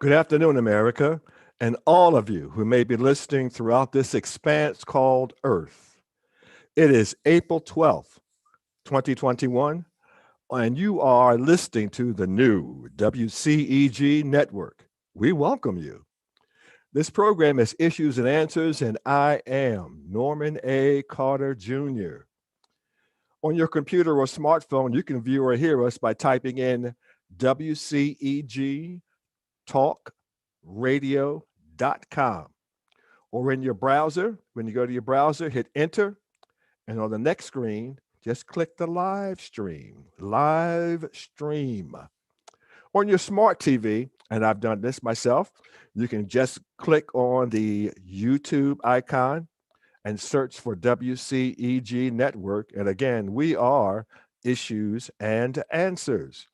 Good afternoon, America, and all of you who may be listening throughout this expanse called Earth. It is April 12th, 2021, and you are listening to the new WCEG Network. We welcome you. This program is Issues and Answers, and I am Norman A. Carter Jr. On your computer or smartphone, you can view or hear us by typing in WCEG talkradio.com. Or in your browser, when you go to your browser, hit enter, and on the next screen, just click the live stream. Live stream. On your smart TV, and I've done this myself, you can just click on the YouTube icon and search for WCEG Network. And again, we are Issues and Answers.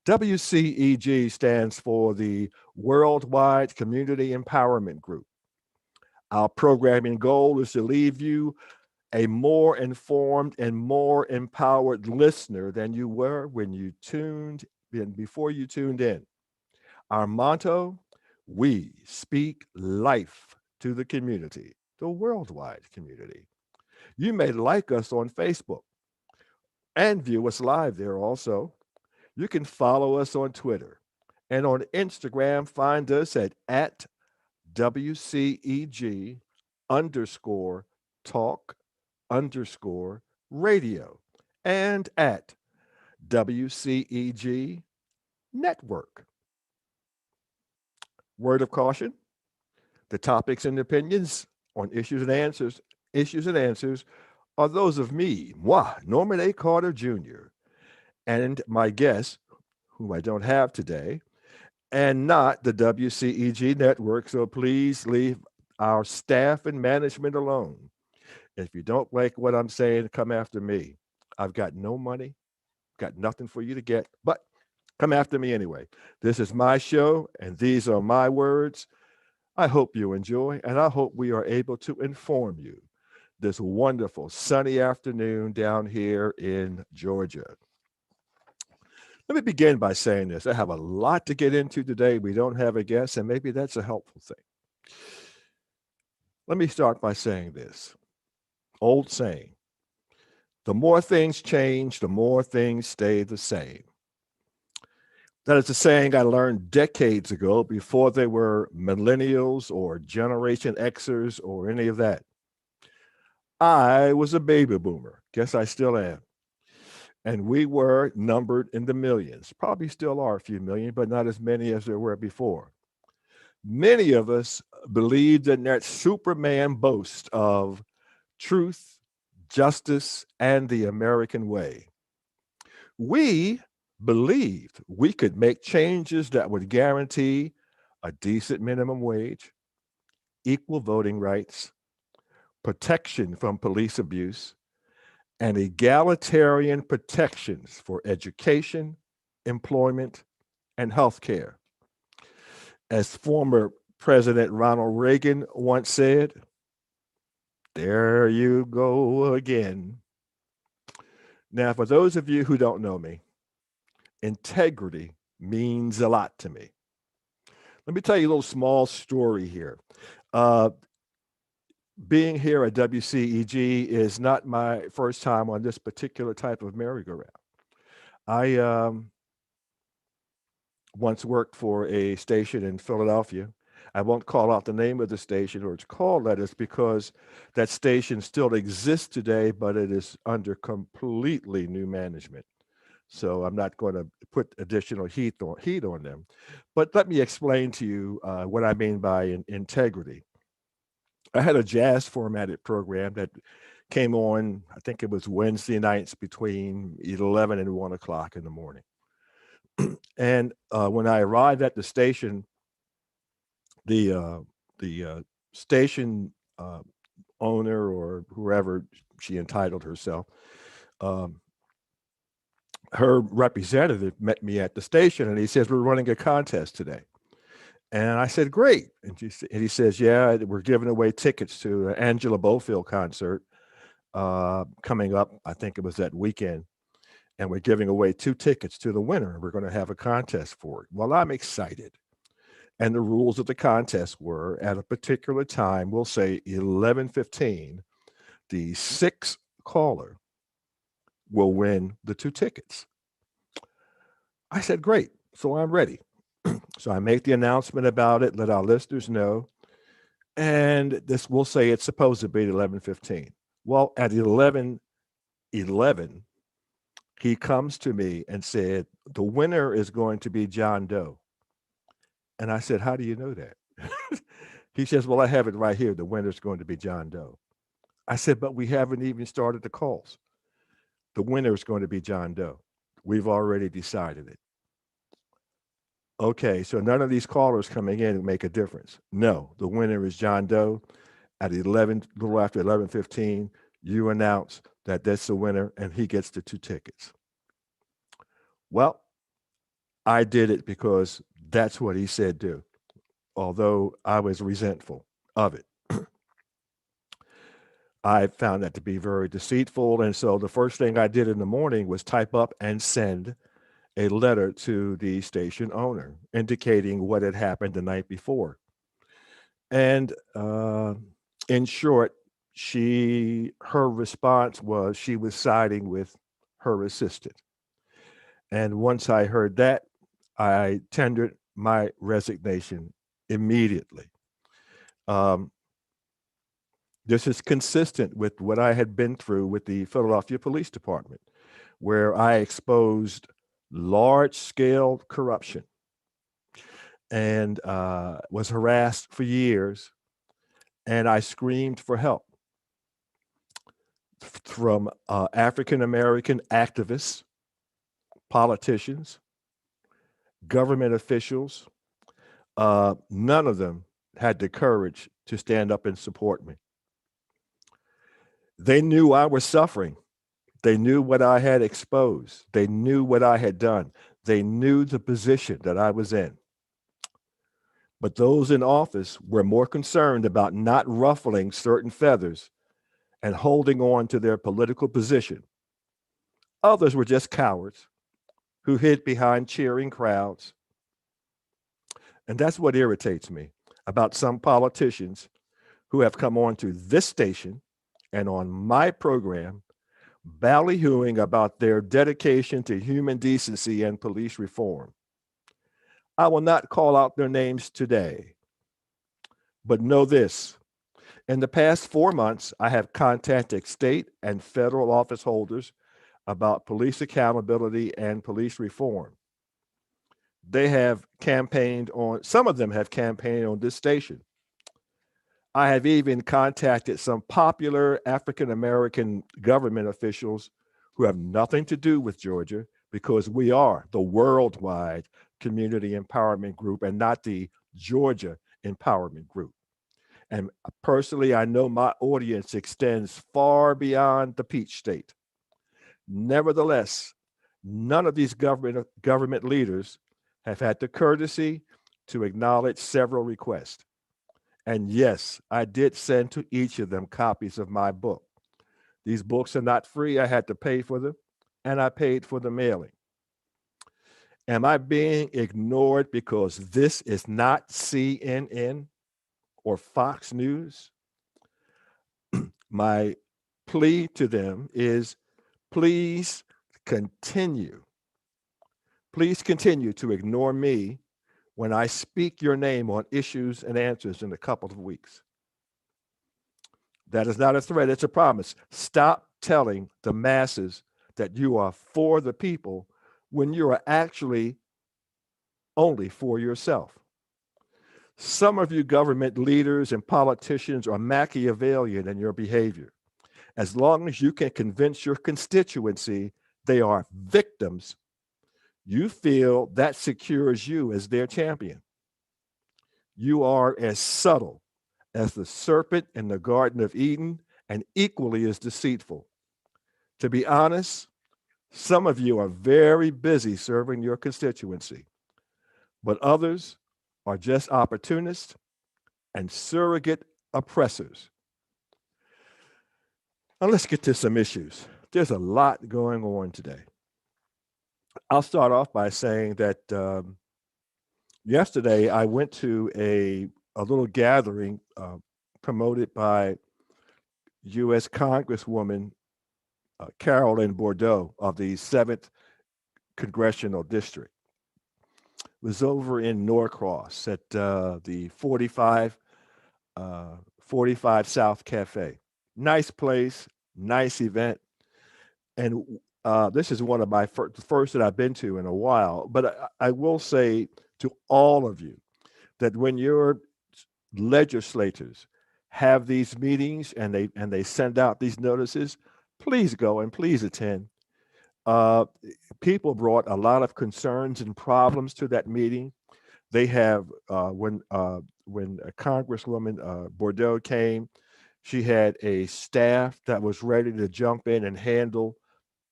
WCEG stands for the Worldwide Community Empowerment Group. Our programming goal is to leave you a more informed and more empowered listener than you were when you tuned in before you tuned in. Our motto, we speak life to the community, the worldwide community. You may like us on Facebook and view us live there also. You can follow us on Twitter and on Instagram. Find us at WCEG underscore talk underscore radio and at WCEG network. Word of caution, the topics and opinions on issues and answers are those of me, Norman A. Carter Jr., and my guest, whom I don't have today, and not the WCEG network. So please leave our staff and management alone. If you don't like what I'm saying, come after me. I've got no money, got nothing for you to get, but come after me anyway. This is my show, and these are my words. I hope you enjoy, and I hope we are able to inform you this wonderful sunny afternoon down here in Georgia. Let me begin by saying this. I have a lot to get into today. We don't have a guest, and maybe that's a helpful thing. Let me start by saying this old saying: the more things change, the more things stay the same. That is a saying I learned decades ago before they were millennials or Generation Xers or any of that. I was a baby boomer. Guess I still am. And we were numbered in the millions. Probably still are a few million, but not as many as there were before. Many of us believed in that Superman boast of truth, justice, and the American way. We believed we could make changes that would guarantee a decent minimum wage, equal voting rights, protection from police abuse, and egalitarian protections for education, employment, and health care. As former President Ronald Reagan once said, there you go again. Now, for those of you who don't know me, integrity means a lot to me. Let me tell you a little small story here. Uh, Being here at WCEG is not my first time on this particular type of merry-go-round. I once worked for a station in Philadelphia. I won't call out the name of the station or its call letters because that station still exists today, but it is under completely new management. So I'm not going to put additional heat on them. But let me explain to you what I mean by integrity. I had a jazz formatted program that came on, I think it was Wednesday nights between 11 and 1 o'clock in the morning. And when I arrived at the station, the station owner or whoever she entitled herself, um, her representative met me at the station and he says, we're running a contest today. And I said, great. And he says, yeah, we're giving away tickets to an Angela Bofield concert coming up. I think it was that weekend. And we're giving away 2 tickets to the winner. And we're going to have a contest for it. Well, I'm excited. And the rules of the contest were at a particular time, we'll say 11:15, the sixth caller will win the 2 tickets. I said, great. So I'm ready. So I make the announcement about it, let our listeners know. And this will say it's supposed to be at 11:15. Well, at 11:11, he comes to me and said, the winner is going to be John Doe. And I said, how do you know that? He says, well, I have it right here. The winner is going to be John Doe. I said, but we haven't even started the calls. The winner is going to be John Doe. We've already decided it. Okay, so none of these callers coming in make a difference. No, the winner is John Doe. At 11, a little after 11:15, you announce that that's the winner and he gets the 2 tickets. Well, I did it because that's what he said do, although I was resentful of it. I found that to be very deceitful. And so the first thing I did in the morning was type up and send a letter to the station owner indicating what had happened the night before. And in short, her response was she was siding with her assistant. And once I heard that, I tendered my resignation immediately. Um, this is consistent with what I had been through with the Philadelphia Police Department, where I exposed large scale corruption and was harassed for years. And I screamed for help from African American activists, politicians, government officials. None of them had the courage to stand up and support me. They knew I was suffering. They knew what I had exposed. They knew what I had done. They knew the position that I was in. But those in office were more concerned about not ruffling certain feathers and holding on to their political position. Others were just cowards who hid behind cheering crowds. And that's what irritates me about some politicians who have come on to this station and on my program ballyhooing about their dedication to human decency and police reform. I will not call out their names today, but know this. In the past 4 months, I have contacted state and federal office holders about police accountability and police reform. They have campaigned on, some of them have campaigned on this station. I have even contacted some popular African American government officials who have nothing to do with Georgia because we are the worldwide community empowerment group and not the Georgia empowerment group. And personally, I know my audience extends far beyond the Peach State. Nevertheless, none of these government leaders have had the courtesy to acknowledge several requests. And yes, I did send to each of them copies of my book. These books are not free. I had to pay for them, and I paid for the mailing. Am I being ignored because this is not CNN or Fox News? My plea to them is please continue. Please continue to ignore me when I speak your name on issues and answers in a couple of weeks. That is not a threat, it's a promise. Stop telling the masses that you are for the people when you are actually only for yourself. Some of you government leaders and politicians are Machiavellian in your behavior. As long as you can convince your constituency they are victims, you feel that secures you as their champion. You are as subtle as the serpent in the Garden of Eden and equally as deceitful. To be honest, some of you are very busy serving your constituency, but others are just opportunists and surrogate oppressors. Now let's get to some issues. There's a lot going on today. I'll start off by saying that Yesterday, I went to a little gathering promoted by U.S. Congresswoman Carolyn Bordeaux of the 7th Congressional District. It was over in Norcross at the 45 South Cafe. Nice place, nice event. And this is one of my first that I've been to in a while. But I will say to all of you that when your legislators have these meetings and they send out these notices, please go and please attend. Uh, People brought a lot of concerns and problems to that meeting. They have when Congresswoman Bordeaux came, she had a staff that was ready to jump in and handle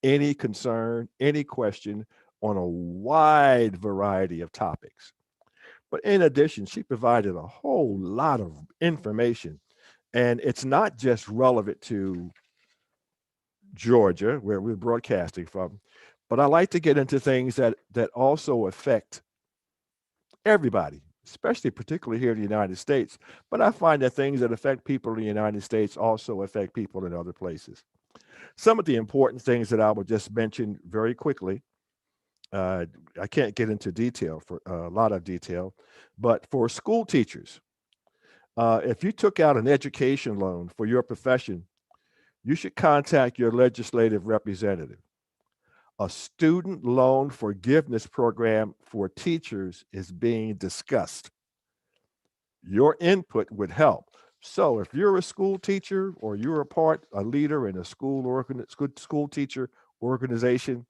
any concern, any question on a wide variety of topics. But in addition, she provided a whole lot of information. And it's not just relevant to Georgia, where we're broadcasting from, but I like to get into things that also affect everybody, especially particularly here in the United States. But I find that things that affect people in the United States also affect people in other places. Some of the important things that I would just mention very quickly. Uh, I can't get into detail for a lot of detail, but for school teachers, if you took out an education loan for your profession, you should contact your legislative representative. A student loan forgiveness program for teachers is being discussed. Your input would help. So if you're a school teacher or you're a leader in a school teacher organization,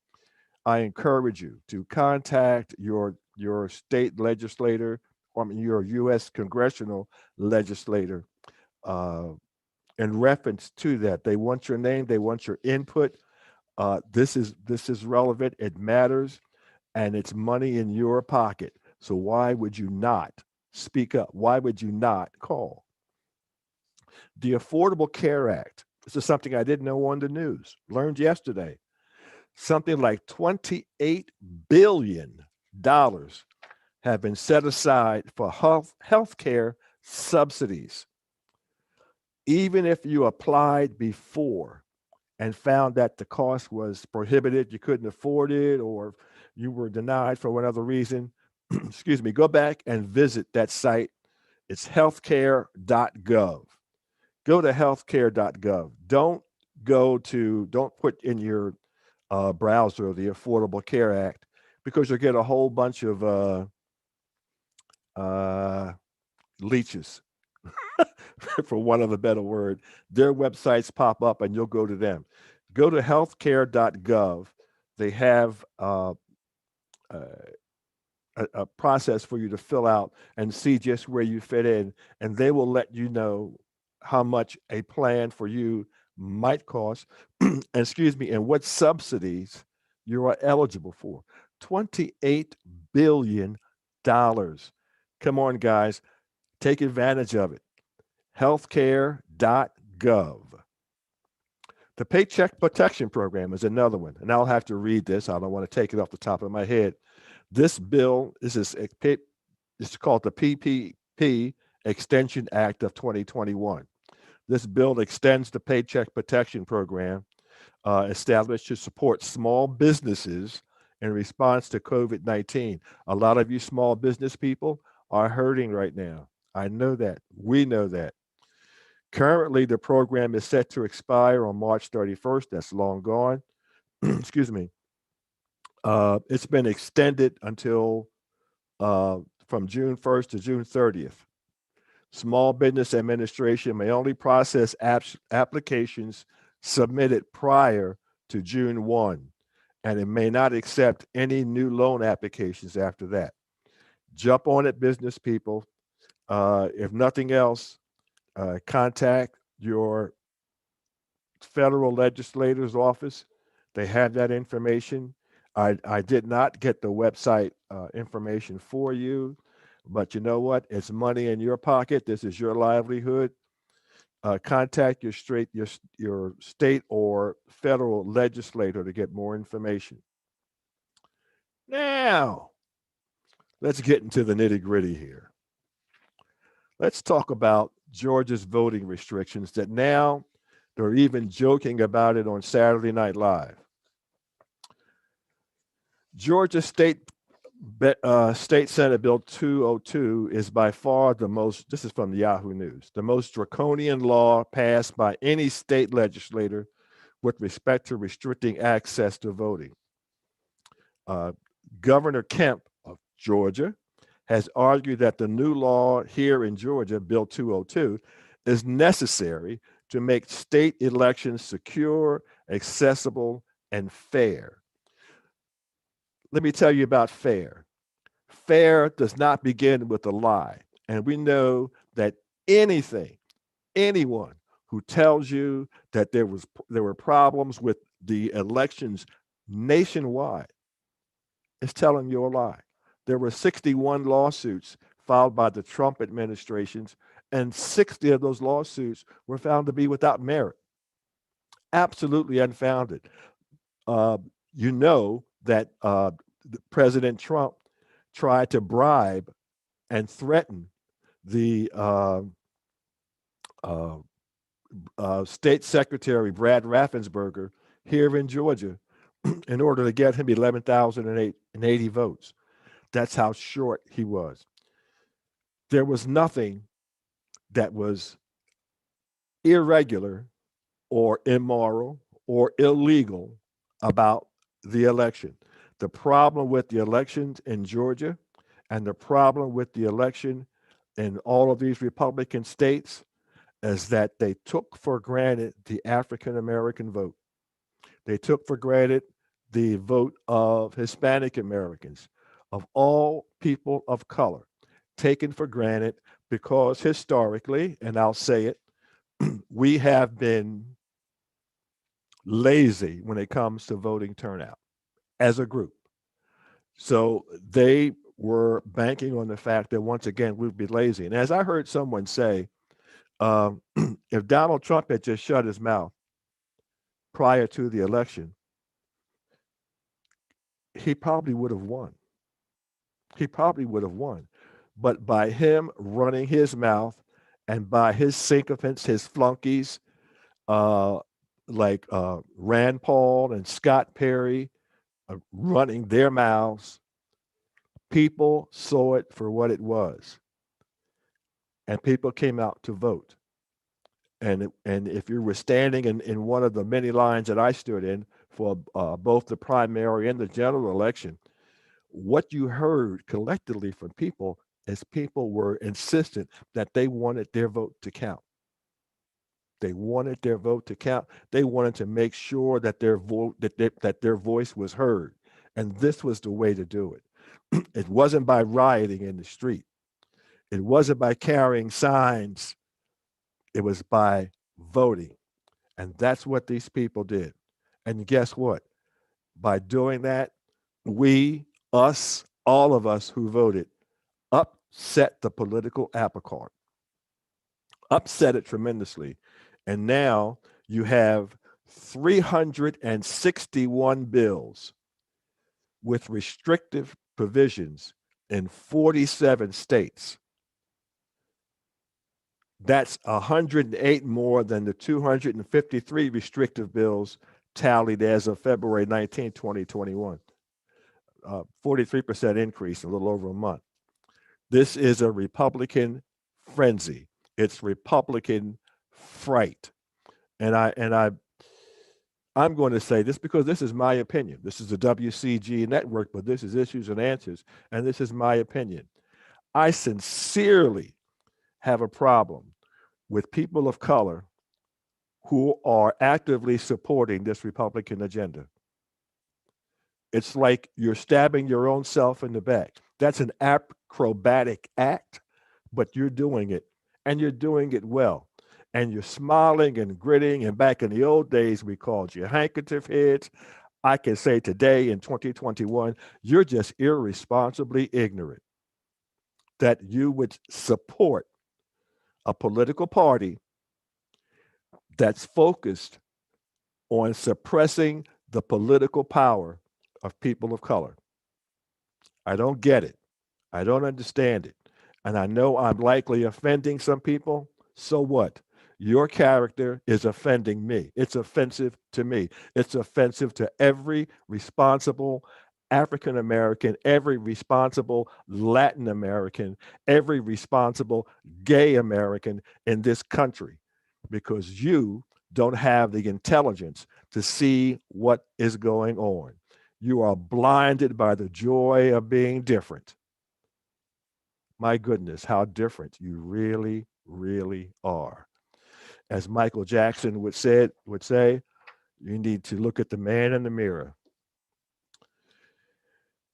I encourage you to contact your state legislator, or I mean, your U.S. congressional legislator uh, in reference to that. They want your name, they want your input. This is relevant. It matters, and it's money in your pocket. So why would you not speak up? Why would you not call? The Affordable Care Act. This is something I didn't know on the news. Learned yesterday. Something like $28 billion have been set aside for health care subsidies. Even if you applied before and found that the cost was prohibited, you couldn't afford it, or you were denied for whatever reason, excuse me, go back and visit that site. It's healthcare.gov. Go to healthcare.gov. Don't put in your browser the Affordable Care Act, because you'll get a whole bunch of uh, leeches, for one of a better word. Their websites pop up and you'll go to them. Go to healthcare.gov. They have uh, a process for you to fill out and see just where you fit in, and they will let you know how much a plan for you might cost, excuse me, and what subsidies you are eligible for. $28 billion. Come on, guys, take advantage of it. Healthcare.gov. The Paycheck Protection Program is another one, and I'll have to read this. I don't want to take it off the top of my head. This bill, this is called the PPP Extension Act of 2021. This bill extends the Paycheck Protection Program established to support small businesses in response to COVID 19. A lot of you small business people are hurting right now. I know that. We know that. Currently, the program is set to expire on March 31st. That's long gone. Excuse me. It's been extended until uh, from June 1st to June 30th. Small Business Administration may only process applications submitted prior to June 1, and it may not accept any new loan applications after that. Jump on it, business people. If nothing else, contact your federal legislator's office. They have that information. I did not get the website information for you, but you know what? It's money in your pocket. This is your livelihood. Contact your state or federal legislator to get more information. Now, let's get into the nitty-gritty here. Let's talk about Georgia's voting restrictions that now they're even joking about it on Saturday Night Live. Georgia State Senate Bill 202 is by far the most, this is from the Yahoo News, the most draconian law passed by any state legislator with respect to restricting access to voting. Governor Kemp of Georgia has argued that the new law here in Georgia, Bill 202, is necessary to make state elections secure, accessible, and fair. Let me tell you about fair. Fair does not begin with a lie. And we know that anyone who tells you that there were problems with the elections nationwide is telling you a lie. There were 61 lawsuits filed by the Trump administrations, and 60 of those lawsuits were found to be without merit, absolutely unfounded. You know that President Trump tried to bribe and threaten the State Secretary Brad Raffensperger here in Georgia in order to get him 11,080 votes. That's how short he was. There was nothing that was irregular or immoral or illegal about the election. The problem with the elections in Georgia and the problem with the election in all of these Republican states is that they took for granted the African American vote. They took for granted the vote of Hispanic Americans, of all people of color, taken for granted because historically, and I'll say it, we have been lazy when it comes to voting turnout as a group. So they were banking on the fact that once again, we'd be lazy. And as I heard someone say, if Donald Trump had just shut his mouth prior to the election, he probably would have won. He probably would have won. But by him running his mouth and by his sycophants, his flunkies, like Rand Paul and Scott Perry running their mouths, people saw it for what it was. And people came out to vote. And if you were standing in one of the many lines that I stood in for both the primary and the general election, what you heard collectively from people is people were insistent that they wanted their vote to count. They wanted their vote to count. They wanted to make sure that their vote that their voice was heard. And this was the way to do it. It wasn't by rioting in the street. It wasn't by carrying signs. It was by voting. And that's what these people did. And guess what? By doing that, all of us who voted, upset the political apple cart, upset it tremendously. And now you have 361 bills with restrictive provisions in 47 states. That's 108 more than the 253 restrictive bills tallied as of February 19, 2021. 43% increase in a little over a month. This is a Republican frenzy. It's Republican fright. And I'm going to say this because this is my opinion. This is the WCEG Network, but this is Issues and Answers, and this is my opinion. I sincerely have a problem with people of color who are actively supporting this Republican agenda. It's like you're stabbing your own self in the back. That's an acrobatic act, but you're doing it, and you're doing it well. And you're smiling and gritting. And back in the old days, we called you handkerchief heads. I can say today in 2021, you're just irresponsibly ignorant that you would support a political party that's focused on suppressing the political power of people of color. I don't get it. I don't understand it. And I know I'm likely offending some people. So what? Your character is offending me. It's offensive to me. It's offensive to every responsible African American, every responsible Latin American, every responsible gay American in this country, because you don't have the intelligence to see what is going on. You are blinded by the joy of being different. My goodness, how different you really, really are. As Michael Jackson would say, you need to look at the man in the mirror.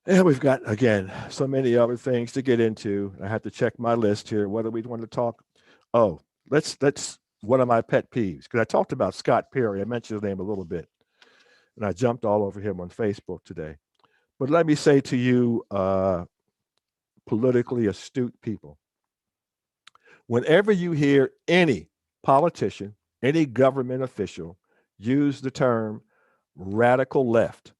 And we've got, again, so many other things to get into. I have to check my list here. What do we want to talk? Oh, let's one of my pet peeves, because I talked about Scott Perry. I mentioned his name a little bit, and I jumped all over him on Facebook today. But let me say to you, politically astute people, whenever you hear any politician, any government official use the term radical left,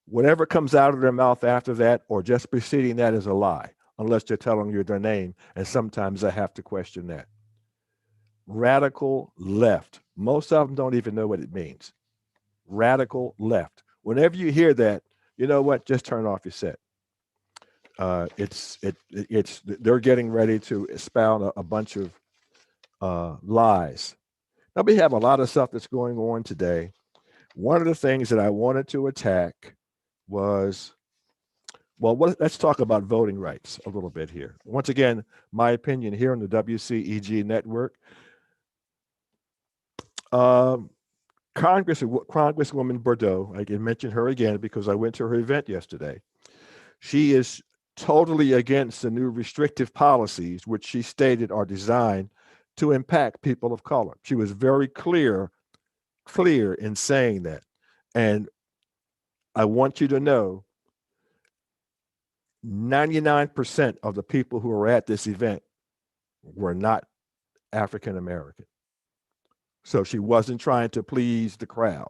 whatever comes out of their mouth after that or just preceding that is a lie, unless they're telling you their name. And sometimes I have to question that. Radical left. Most of them don't even know what it means. Radical left. Whenever you hear that, you know what? Just turn off your set. It's they're getting ready to expound a bunch of lies. Now we have a lot of stuff that's going on today. One of the things that I wanted to attack was, well, let's talk about voting rights a little bit here. Once again, my opinion here on the WCEG Network. Um, Congresswoman Bordeaux, I can mention her again because I went to her event yesterday. She is totally against the new restrictive policies, which she stated are designed to impact people of color. She was very clear in saying that. And I want you to know 99% of the people who were at this event were not African American. So she wasn't trying to please the crowd.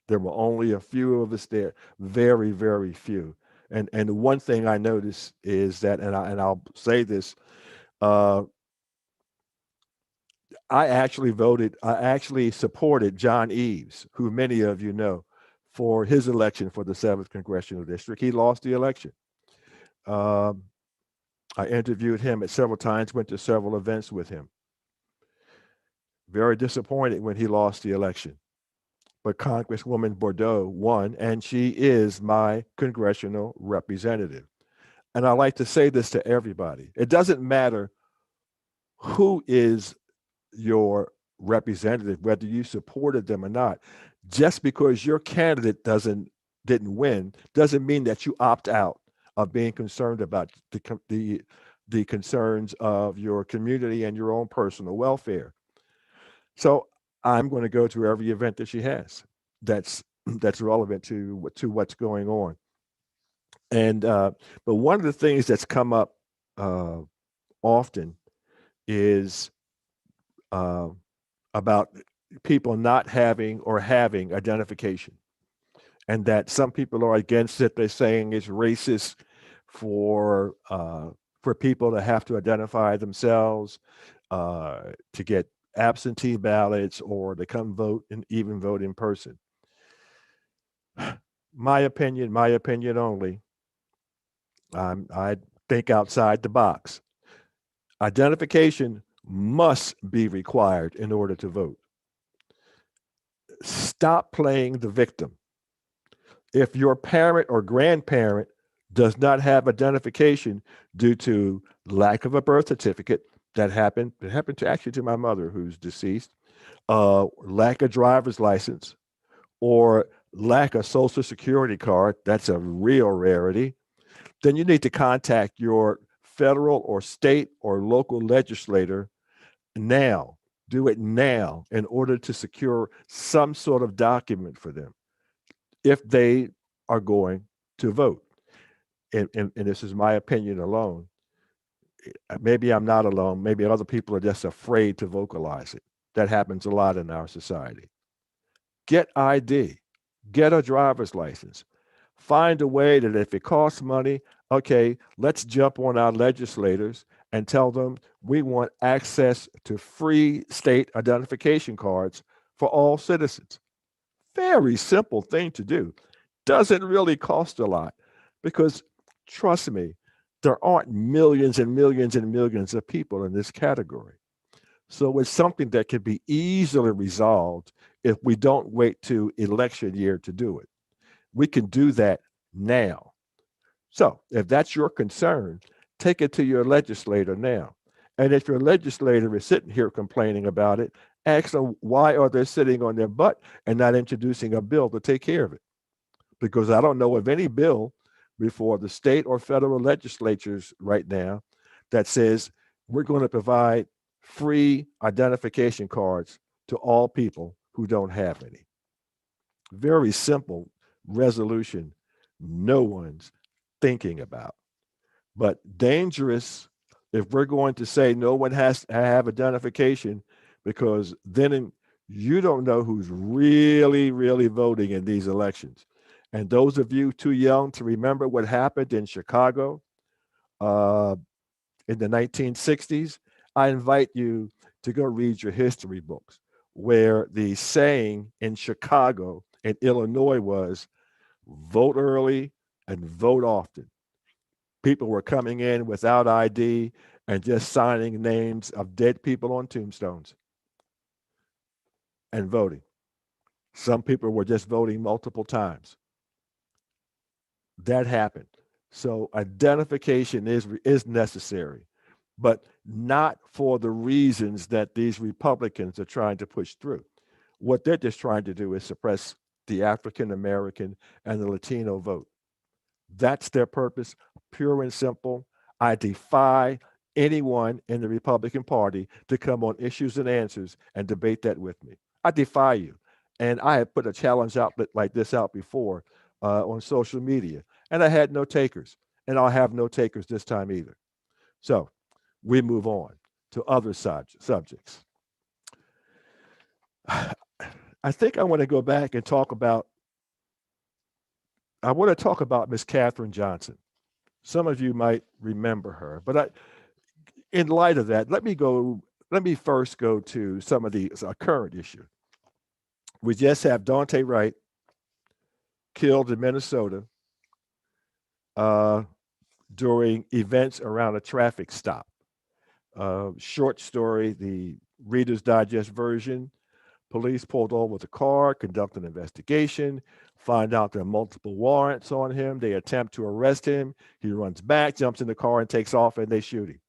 There were only a few of us there, very, very few. And the one thing I noticed is that, I'll say this, uh, I actually supported John Eves, who many of you know, for his election for the 7th Congressional District. He lost the election. Um, I interviewed him at several times, went to several events with him. Very disappointed when he lost the election. But Congresswoman Bordeaux won, and she is my congressional representative. And I like to say this to everybody. It doesn't matter who is your representative, whether you supported them or not. Just because your candidate didn't win doesn't mean that you opt out of being concerned about the concerns of your community and your own personal welfare. So I'm going to go to every event that she has that's relevant to what's going on. And but one of the things that's come up uh, often is uh, about people not having or having identification, and that some people are against it. They're saying it's racist for people to have to identify themselves to get absentee ballots or to come vote and even vote in person. My opinion only. I think outside the box. Identification must be required in order to vote. Stop playing the victim. If your parent or grandparent does not have identification due to lack of a birth certificate, it happened to actually to my mother who's deceased, lack of driver's license, or lack of social security card, that's a real rarity, then you need to contact your federal or state or local legislator now. Do it now in order to secure some sort of document for them if they are going to vote. And this is my opinion alone. Maybe I'm not alone. Maybe other people are just afraid to vocalize it. That happens a lot in our society. Get ID, get a driver's license. Find a way that if it costs money, Okay, let's jump on our legislators and tell them we want access to free state identification cards for all citizens. Very simple thing to do. Doesn't really cost a lot because, trust me, there aren't millions and millions and millions of people in this category. So it's something that can be easily resolved if we don't wait to election year to do it. We can do that now. So if that's your concern, take it to your legislator now. And if your legislator is sitting here complaining about it, ask them why are they sitting on their butt and not introducing a bill to take care of it. Because I don't know of any bill before the state or federal legislatures right now that says we're going to provide free identification cards to all people who don't have any. Very simple resolution no one's thinking about, but dangerous if we're going to say no one has to have identification, because then you don't know who's really, really voting in these elections. And those of you too young to remember what happened in Chicago uh, in the 1960s, I invite you to go read your history books, where the saying in Chicago and Illinois was vote early and vote often. People were coming in without ID and just signing names of dead people on tombstones and voting. Some people were just voting multiple times. That happened. So identification is necessary, but not for the reasons that these Republicans are trying to push through. What they're just trying to do is suppress the African American and the Latino vote. That's their purpose, pure and simple. I defy anyone in the Republican Party to come on Issues and Answers and debate that with me. I defy you. And I have put a challenge outlet like this out before on social media, and I had no takers, and I'll have no takers this time either. So we move on to other subjects. I think I want to go back and talk about. I want to talk about Miss Katherine Johnson. Some of you might remember her, but in light of that, let me go. Let me first go to some of the current issue. We just have Dante Wright killed in Minnesota uh, during events around a traffic stop. Short story, the Reader's Digest version. Police pulled over the car, conduct an investigation, find out there are multiple warrants on him. They attempt to arrest him. He runs back, jumps in the car, and takes off, and they shoot him.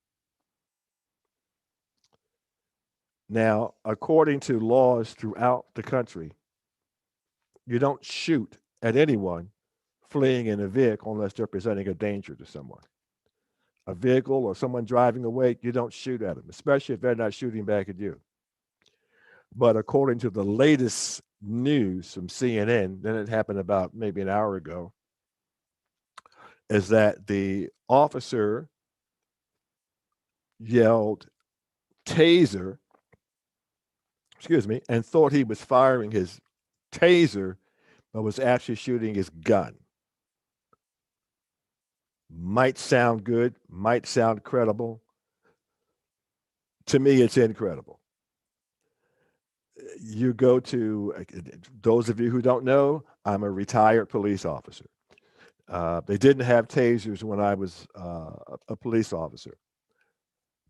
Now, according to laws throughout the country, you don't shoot at anyone fleeing in a vehicle unless they're presenting a danger to someone. A vehicle or someone driving away, you don't shoot at them, especially if they're not shooting back at you. But according to the latest news from CNN, then it happened about maybe an hour ago, is that the officer yelled taser, excuse me, and thought he was firing his taser, but was actually shooting his gun. Might sound good, might sound credible. To me, it's incredible. You go to those of you who don't know, I'm a retired police officer. They didn't have tasers when I was a police officer.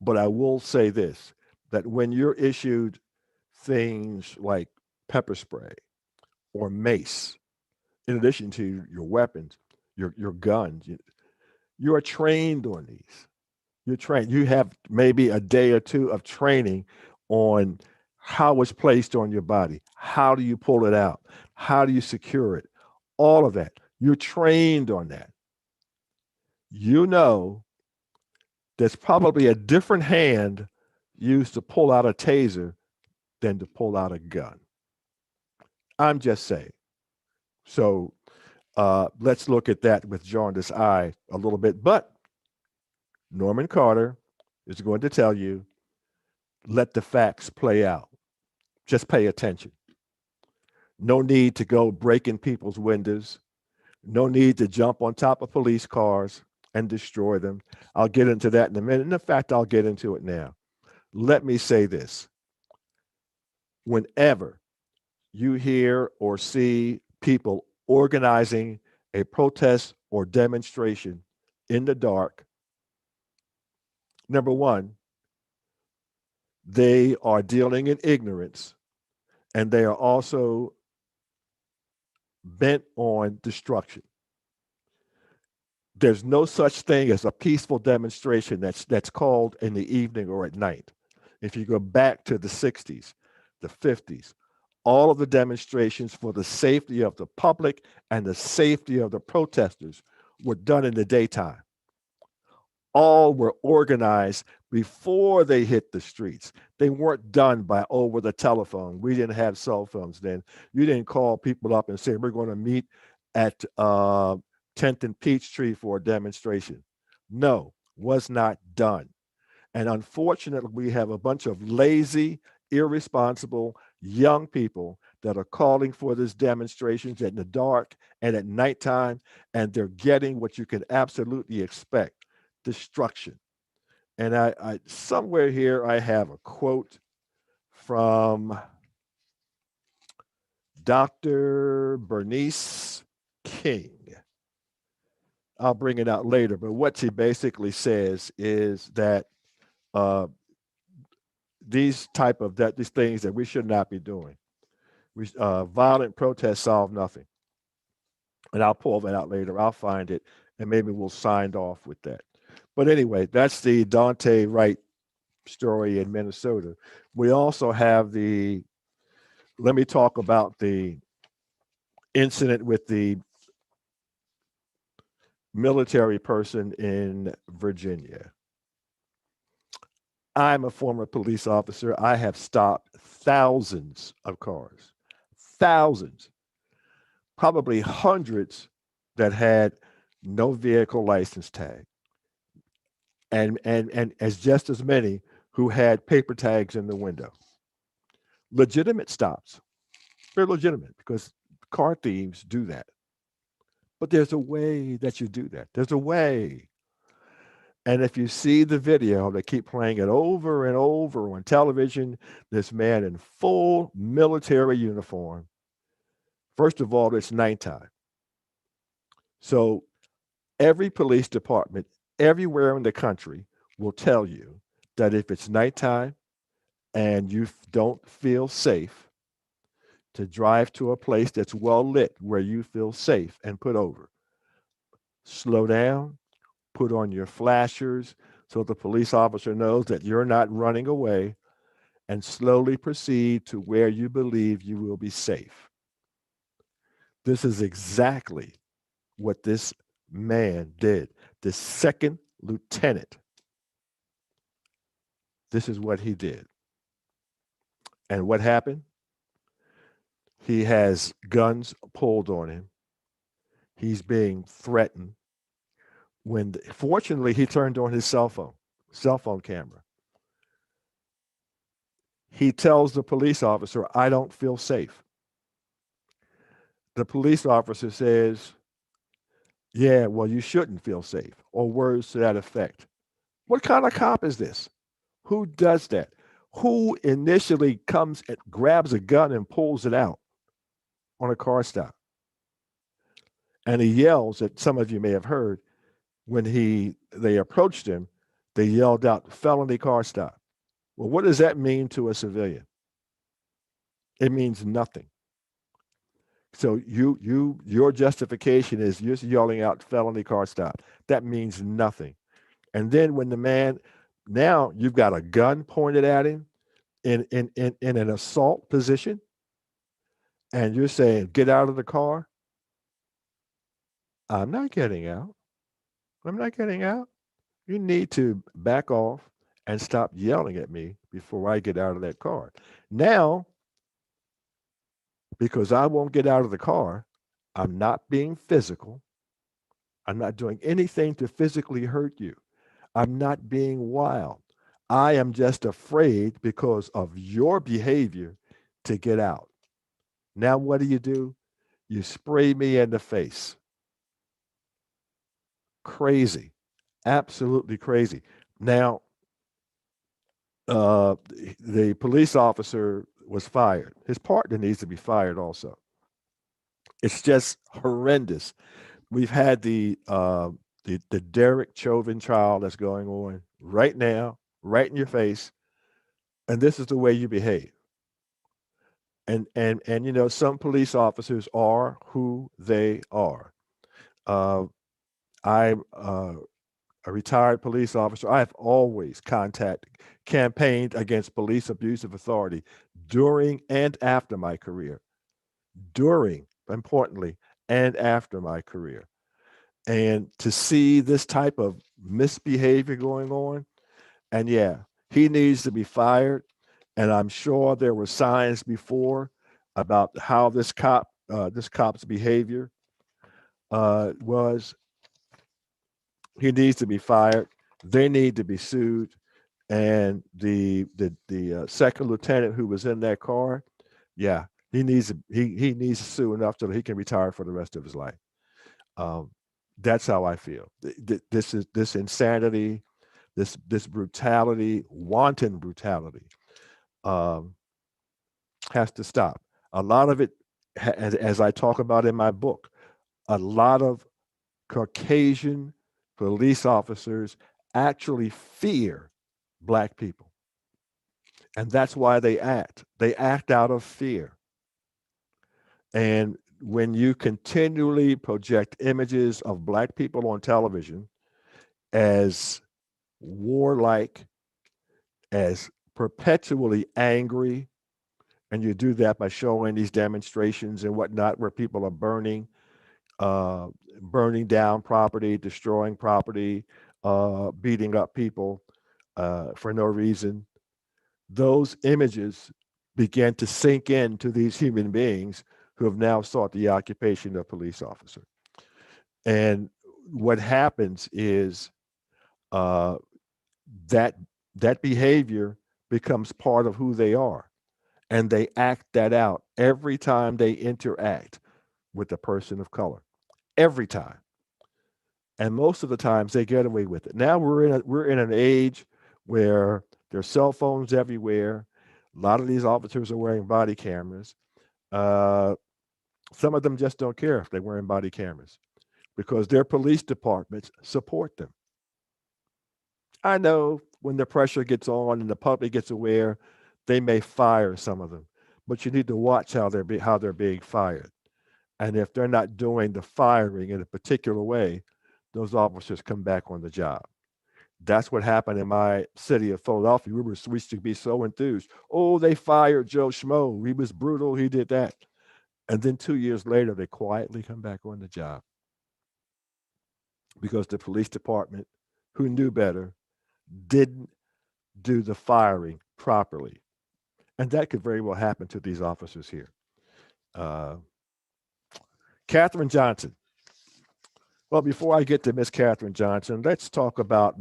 But I will say this, that when you're issued things like pepper spray or mace, in addition to your weapons, your guns, you are trained on these. You're trained. You have maybe a day or two of training on how it's placed on your body. How do you pull it out? How do you secure it? All of that. You're trained on that. You know there's probably a different hand used to pull out a taser than to pull out a gun. I'm just saying. So let's look at that with jaundiced eye a little bit. But Norman Carter is going to tell you, let the facts play out. Just pay attention. No need to go breaking people's windows. No need to jump on top of police cars and destroy them. I'll get into that in a minute. And in fact, I'll get into it now. Let me say this. Whenever you hear or see people organizing a protest or demonstration in the dark, number one, they are dealing in ignorance, and they are also bent on destruction. There's no such thing as a peaceful demonstration that's called in the evening or at night. If you go back to the 60s, the 50s, all of the demonstrations for the safety of the public and the safety of the protesters were done in the daytime. All were organized before they hit the streets. They weren't done by over the telephone. We didn't have cell phones then. You didn't call people up and say, we're going to meet at 10th and Peachtree for a demonstration. No, was not done. And unfortunately, we have a bunch of lazy, irresponsible young people that are calling for these demonstrations in the dark and at nighttime, and they're getting what you can absolutely expect: destruction. And I somewhere here I have a quote from Dr. Bernice King. I'll bring it out later, but what she basically says is that uh, these things that we should not be doing. Violent protests solve nothing, and I'll pull that out later. I'll find it, and maybe we'll sign off with that. But anyway, that's the Dante Wright story in Minnesota. We also have let me talk about the incident with the military person in Virginia. I'm a former police officer. I have stopped thousands of cars, thousands, probably hundreds that had no vehicle license tag, and as just as many who had paper tags in the window. Legitimate stops. They're legitimate because car thieves do that. But there's a way that you do that. There's a way. And if you see the video, they keep playing it over and over on television. This man in full military uniform. First of all, it's nighttime. So every police department everywhere in the country will tell you that if it's nighttime and you don't feel safe, to drive to a place that's well lit where you feel safe and put over. Slow down, put on your flashers so the police officer knows that you're not running away, and slowly proceed to where you believe you will be safe. This is exactly what this man did. The second lieutenant, this is what he did. And what happened? He has guns pulled on him. He's being threatened. Fortunately, he turned on his cell phone camera. He tells the police officer, I don't feel safe. The police officer says, yeah, well, you shouldn't feel safe, or words to that effect. What kind of cop is this? Who does that? Who initially comes and grabs a gun and pulls it out on a car stop? And he yells, that some of you may have heard, when they approached him, they yelled out, felony car stop. Well, what does that mean to a civilian? It means nothing. So your justification is you're yelling out felony car stop. That means nothing. And then when the man, now you've got a gun pointed at him in an assault position, and you're saying, get out of the car. I'm not getting out. I'm not getting out. You need to back off and stop yelling at me before I get out of that car. Now, because I won't get out of the car, I'm not being physical. I'm not doing anything to physically hurt you. I'm not being wild. I am just afraid because of your behavior to get out. Now, what do? You spray me in the face. Crazy. Absolutely crazy. Now, uh, the police officer was fired. His partner needs to be fired also. It's just horrendous. We've had the Derek Chauvin trial that's going on right now, right in your face, and this is the way you behave. And some police officers are who they are. Uh, I'm a retired police officer. I have always campaigned against police abuse of authority during and after my career. During, importantly, and after my career. And to see this type of misbehavior going on, and yeah, he needs to be fired. And I'm sure there were signs before about how this cop's behavior was. He needs to be fired. They need to be sued. And the second lieutenant who was in that car, yeah, he needs to sue enough so that he can retire for the rest of his life. Um, that's how I feel. This is this insanity, this brutality, wanton brutality, um, has to stop. A lot of it, as I talk about in my book, a lot of Caucasian police officers actually fear Black people. And that's why they act. They act out of fear. And when you continually project images of Black people on television as warlike, as perpetually angry, and you do that by showing these demonstrations and whatnot where people are uh, burning down property, destroying property, beating up people for no reason. Those images began to sink into these human beings who have now sought the occupation of police officer. And what happens is uh, that that behavior becomes part of who they are, and they act that out every time they interact with a person of color. Every time, and most of the times they get away with it. Now we're in an age where there's cell phones everywhere. A lot of these officers are wearing body cameras. Uh, some of them just don't care if they're wearing body cameras because their police departments support them. I know when the pressure gets on and the public gets aware, they may fire some of them, but you need to watch how they're being fired. And if they're not doing the firing in a particular way, those officers come back on the job. That's what happened in my city of Philadelphia. We used to be so enthused. Oh, they fired Joe Schmo. He was brutal. He did that. And then 2 years later, they quietly come back on the job because the police department, who knew better, didn't do the firing properly. And that could very well happen to these officers here. Uh, Katherine Johnson. Well, before I get to Miss Katherine Johnson, let's talk about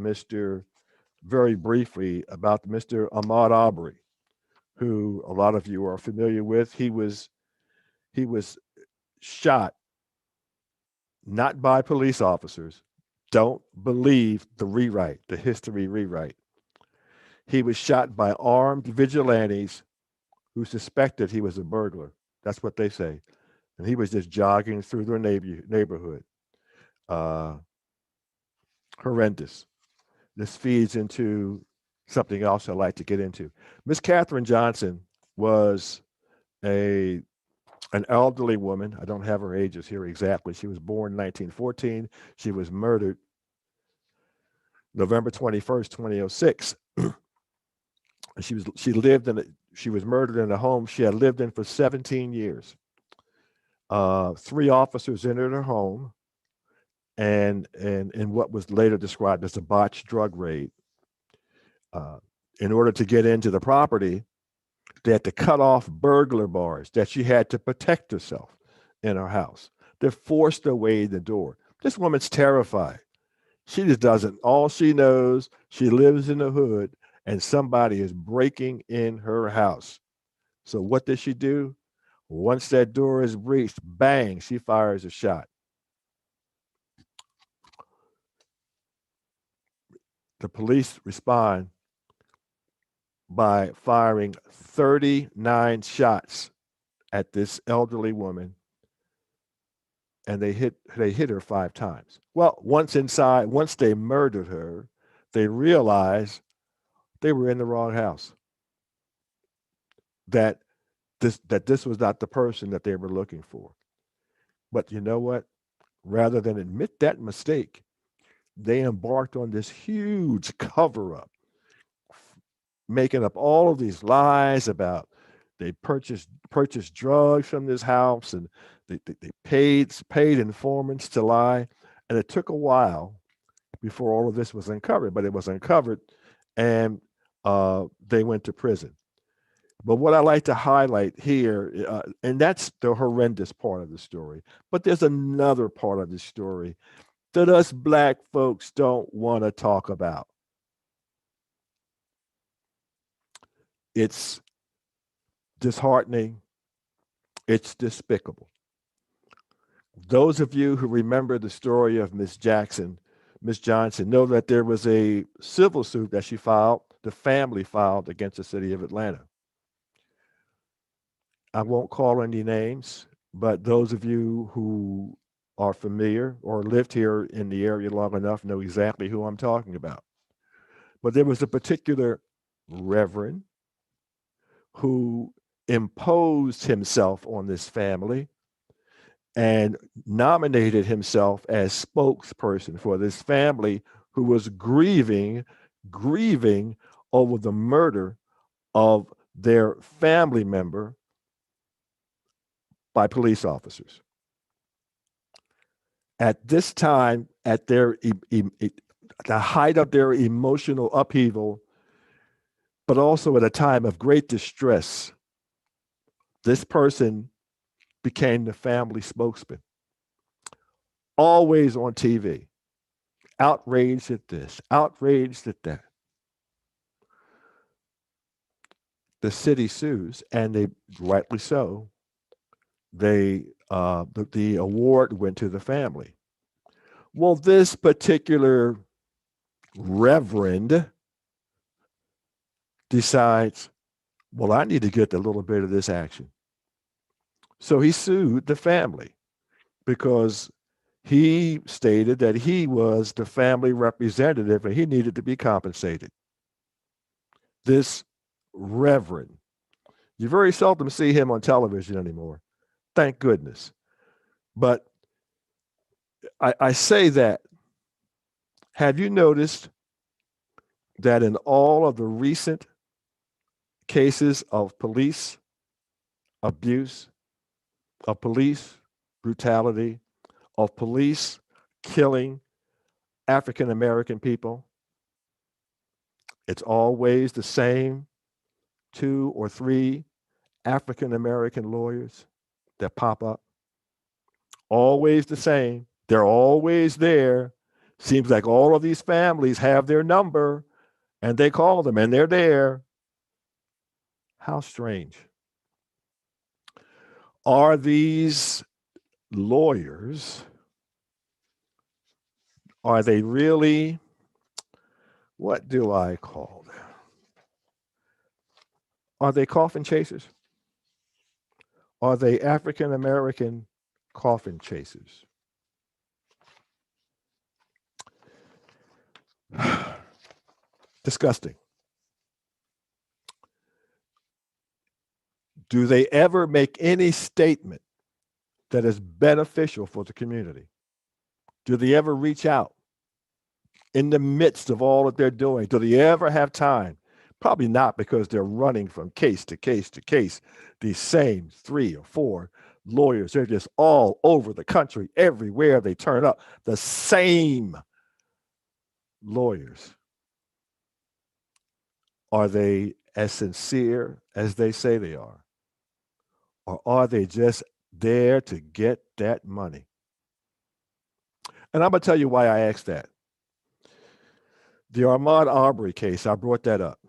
very briefly, about Mr. Ahmaud Arbery, who a lot of you are familiar with. He was shot not by police officers. Don't believe the history rewrite. He was shot by armed vigilantes who suspected he was a burglar. That's what they say. And he was just jogging through their neighborhood. Uh, Horrendous. This feeds into something else I'd like to get into. Miss Katherine Johnson was a an elderly woman. I don't have her ages here exactly. She was born in 1914. She was murdered November 21st, 2006. She was murdered in a home she had lived in for 17 years. Three officers entered her home and in what was later described as a botched drug raid. Uh, in order to get into the property, they had to cut off burglar bars that she had to protect herself in her house. They forced her way in the door. This woman's terrified. She just doesn't. All she knows, she lives in the hood and somebody is breaking in her house. So what does she do? Once that door is breached, bang, she fires a shot. The police respond by firing 39 shots at this elderly woman, and they hit her 5 times. Well, once inside, once they murdered her, they realized they were in the wrong house. That this was not the person that they were looking for. But you know what? Rather than admit that mistake, they embarked on this huge cover up, making up all of these lies about they purchased drugs from this house, and they paid informants to lie. And it took a while before all of this was uncovered, but it was uncovered, and they went to prison. But what I like to highlight here, and that's the horrendous part of the story, but there's another part of the story that us Black folks don't want to talk about. It's disheartening. It's despicable. Those of you who remember the story of Miss Johnson, know that there was a civil suit that the family filed against the city of Atlanta. I won't call any names, but those of you who are familiar or lived here in the area long enough know exactly who I'm talking about. But there was a particular reverend who imposed himself on this family and nominated himself as spokesperson for this family who was grieving over the murder of their family member by police officers. At this time, at the height of their emotional upheaval, but also at a time of great distress, this person became the family spokesman. Always on TV, outraged at this, outraged at that. The city sues, and they rightly so. The award went to the family. Well, this particular reverend decides, well, I need to get a little bit of this action. So he sued the family because he stated that he was the family representative and he needed to be compensated. This reverend, you very seldom see him on television anymore. Thank goodness. But I say that, have you noticed that in all of the recent cases of police abuse, of police brutality, of police killing African American people, it's always the same 2 or 3 African American lawyers that pop up? Always the same. They're always there. Seems like all of these families have their number and they call them and they're there. How strange. Are these lawyers, are they really, what do I call them? Are they coffin chasers? Are they African American coffin chasers? Disgusting. Do they ever make any statement that is beneficial for the community? Do they ever reach out in the midst of all that they're doing? Do they ever have time? Probably not, because they're running from case to case to case. These same 3 or 4 lawyers, they're just all over the country, everywhere they turn up. The same lawyers. Are they as sincere as they say they are? Or are they just there to get that money? And I'm going to tell you why I asked that. The Ahmaud Arbery case, I brought that up.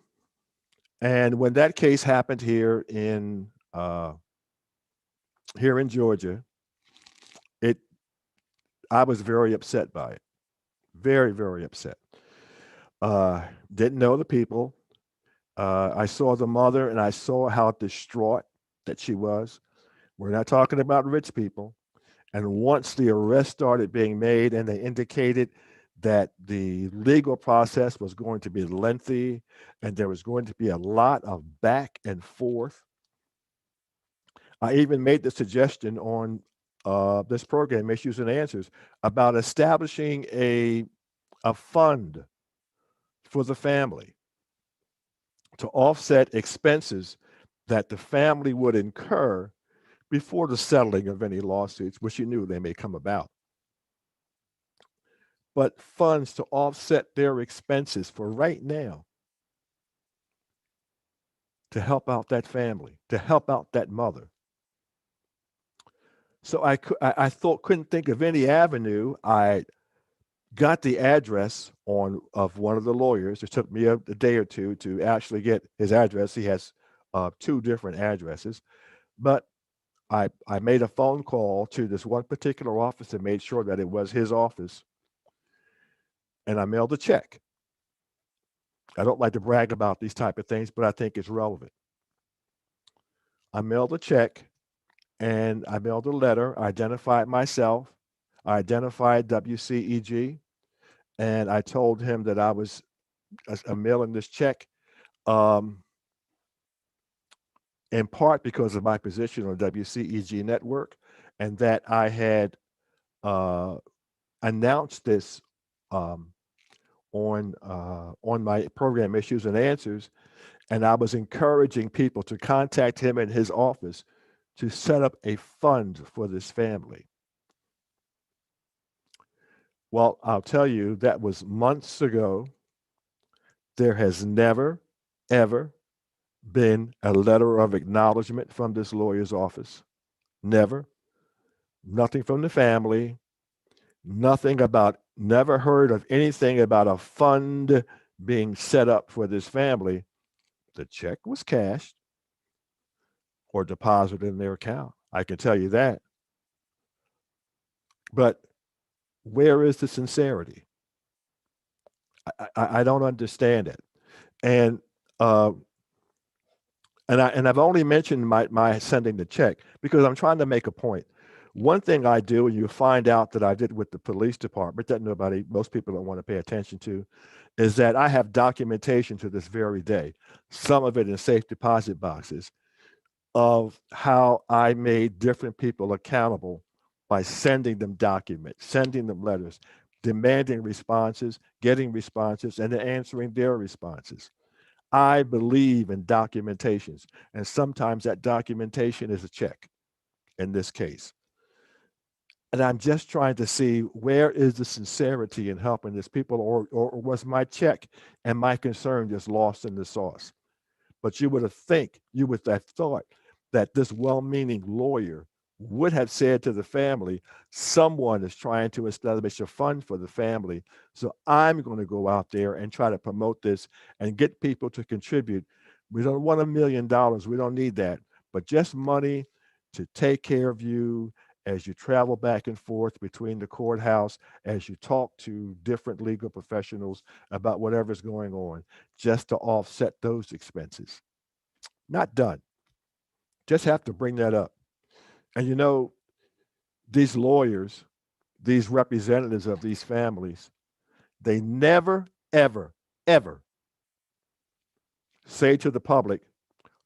And when that case happened here in Georgia, I was very upset by it. Very, very upset. Uh, didn't know the people. I saw the mother and I saw how distraught that she was. We're not talking about rich people. And once the arrest started being made and they indicated that the legal process was going to be lengthy and there was going to be a lot of back and forth, I even made the suggestion on this program, Issues and Answers, about establishing a fund for the family to offset expenses that the family would incur before the settling of any lawsuits, which you knew they may come about. But funds to offset their expenses for right now to help out that family, to help out that mother. So I thought couldn't think of any avenue. I got the address on of one of the lawyers. It took me a day or two to actually get his address. He has two different addresses, but I made a phone call to this one particular office and made sure that it was his office, and I mailed a check. I don't like to brag about these type of things, but I think it's relevant. I mailed a check and I mailed a letter. I identified myself. I identified WCEG, and I told him that I was mailing this check um, in part because of my position on WCEG Network, and that I had uh, announced this um, on my program Issues and Answers, and I was encouraging people to contact him in his office to set up a fund for this family. Well, I'll tell you, that was months ago. There has never, ever been a letter of acknowledgement from this lawyer's office. Never. Nothing from the family. Nothing about, never heard of anything about a fund being set up for this family. The check was cashed or deposited in their account. I can tell you that. But where is the sincerity? I don't understand it. And uh, I've only mentioned my sending the check because I'm trying to make a point. One thing I do, and you find out that I did with the police department that most people don't want to pay attention to, is that I have documentation to this very day, some of it in safe deposit boxes, of how I made different people accountable by sending them documents, sending them letters, demanding responses, getting responses, and then answering their responses. I believe in documentations, and sometimes that documentation is a check in this case. And I'm just trying to see where is the sincerity in helping these people, or was my check and my concern just lost in the sauce? But you would have thought that this well-meaning lawyer would have said to the family, someone is trying to establish a fund for the family. So I'm going to go out there and try to promote this and get people to contribute. We don't want $1 million. We don't need that, but just money to take care of you as you travel back and forth between the courthouse, as you talk to different legal professionals about whatever's going on, just to offset those expenses. Not done. Just have to bring that up. And these lawyers, these representatives of these families, they never, ever, ever say to the public,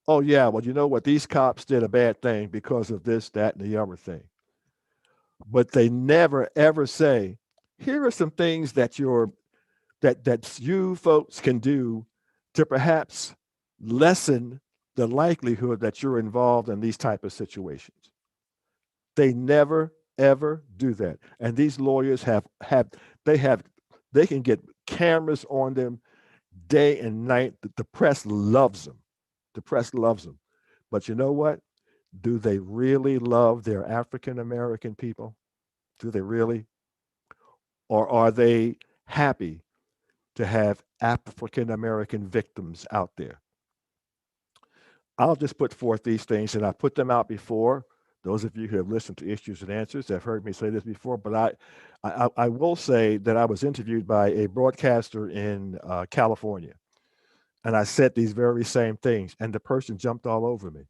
oh, yeah, well, you know what? These cops did a bad thing because of this, that, and the other thing. But they never, ever say, here are some things that you folks can do to perhaps lessen the likelihood that you're involved in these type of situations. They never ever do that. And these lawyers they have they can get cameras on them day and night. The press loves them. The press loves them. But you know what? Do they really love their African American people? Do they really? Or are they happy to have African American victims out there? I'll just put forth these things, and I put them out before, Those of you who have listened to Issues and Answers have heard me say this before, but I will say that I was interviewed by a broadcaster in California, and I said these very same things, and the person jumped all over me.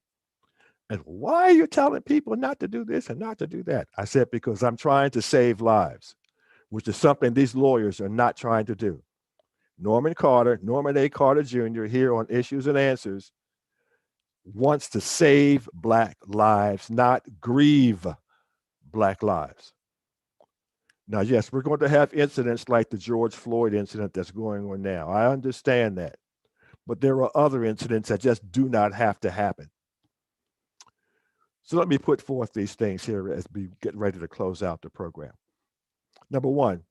And why are you telling people not to do this and not to do that? I said, because I'm trying to save lives, which is something these lawyers are not trying to do. Norman A. Carter Jr., here on Issues and Answers, wants to save Black lives, not grieve Black lives. Now, yes, we're going to have incidents like the George Floyd incident that's going on now. I understand that. But there are other incidents that just do not have to happen. So let me put forth these things here as we get ready to close out the program. Number one,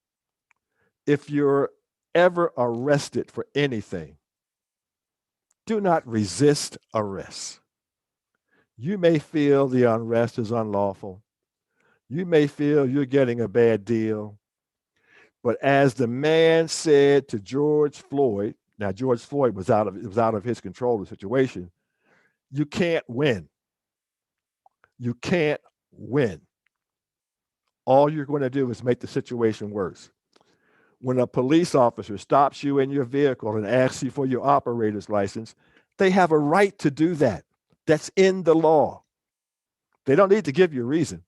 if you're ever arrested for anything, do not resist arrest. You may feel the unrest is unlawful. You may feel you're getting a bad deal. But as the man said to George Floyd, now George Floyd was out of his control of the situation, you can't win. You can't win. All you're going to do is make the situation worse. When a police officer stops you in your vehicle and asks you for your operator's license, they have a right to do that. That's in the law. They don't need to give you a reason.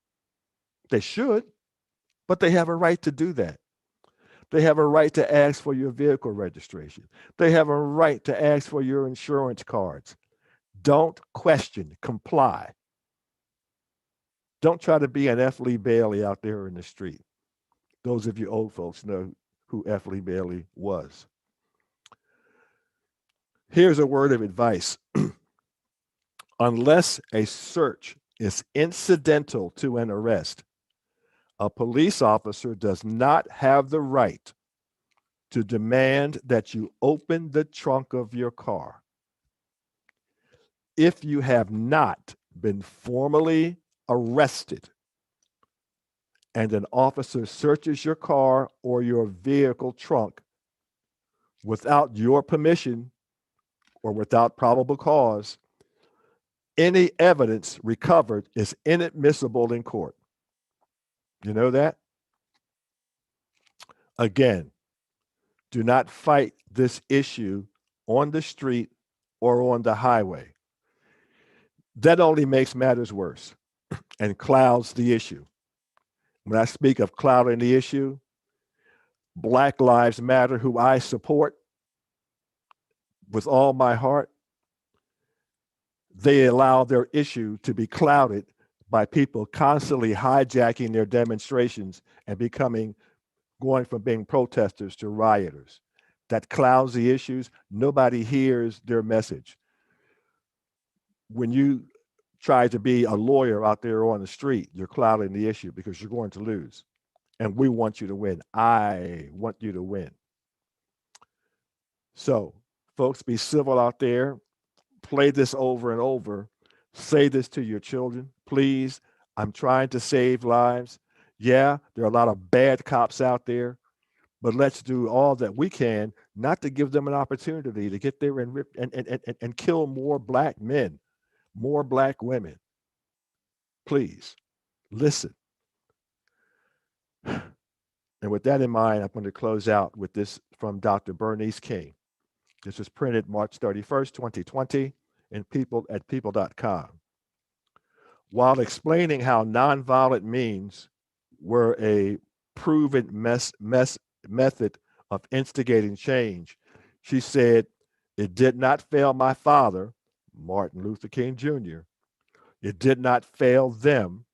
They should, but they have a right to do that. They have a right to ask for your vehicle registration. They have a right to ask for your insurance cards. Don't question, comply. Don't try to be an F. Lee Bailey out there in the street. Those of you old folks know who F. Lee Bailey was. Here's a word of advice. Unless a search is incidental to an arrest, a police officer does not have the right to demand that you open the trunk of your car. If you have not been formally arrested and an officer searches your car or your vehicle trunk without your permission or without probable cause, any evidence recovered is inadmissible in court. You know that? Again, do not fight this issue on the street or on the highway. That only makes matters worse and clouds the issue. When I speak of clouding the issue, Black Lives Matter, who I support with all my heart, they allow their issue to be clouded by people constantly hijacking their demonstrations and going from being protesters to rioters. That clouds the issues. Nobody hears their message. When you try to be a lawyer out there on the street, you're clouding the issue because you're going to lose. And we want you to win. I want you to win. So, folks, be civil out there. Play this over and over. Say this to your children. Please, I'm trying to save lives. Yeah, there are a lot of bad cops out there, but let's do all that we can not to give them an opportunity to get there and rip and kill more Black men, more Black women. Please, listen. And with that in mind, I'm going to close out with this from Dr. Bernice King. This was printed March 31st, 2020 in people.com. While explaining how nonviolent means were a proven method of instigating change, she said, "It did not fail my father, Martin Luther King Jr. It did not fail them,"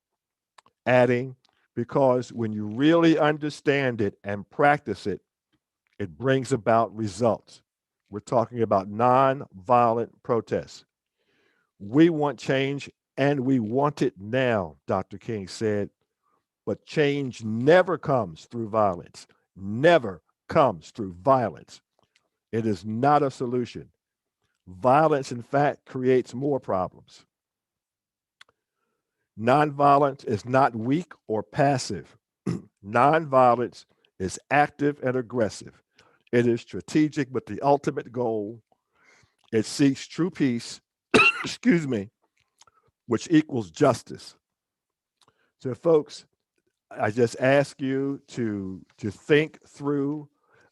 adding, "because when you really understand it and practice it, it brings about results." We're talking about nonviolent protests. We want change and we want it now, Dr. King said, but change never comes through violence, never comes through violence. It is not a solution. Violence, in fact, creates more problems. Nonviolence is not weak or passive. Nonviolence is active and aggressive. It is strategic with the ultimate goal. It seeks true peace, excuse me, which equals justice. So, folks, I just ask you to think through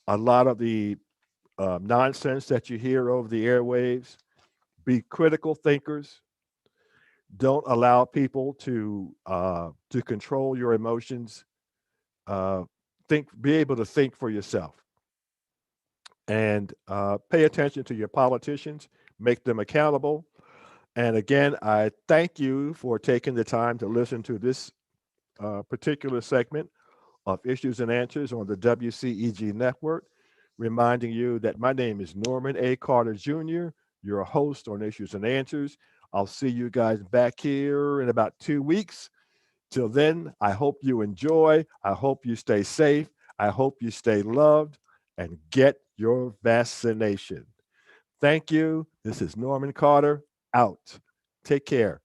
a lot of the nonsense that you hear over the airwaves. Be critical thinkers. Don't allow people to control your emotions. Uh, be able to think for yourself, and pay attention to your politicians. Make them accountable. And again, I thank you for taking the time to listen to this particular segment of Issues and Answers on the WCEG Network, reminding you that my name is Norman A. Carter Jr., your host on Issues and Answers. I'll see you guys back here in about 2 weeks. Till then, I hope you enjoy. I hope you stay safe. I hope you stay loved and get your vaccination. Thank you. This is Norman Carter out. Take care.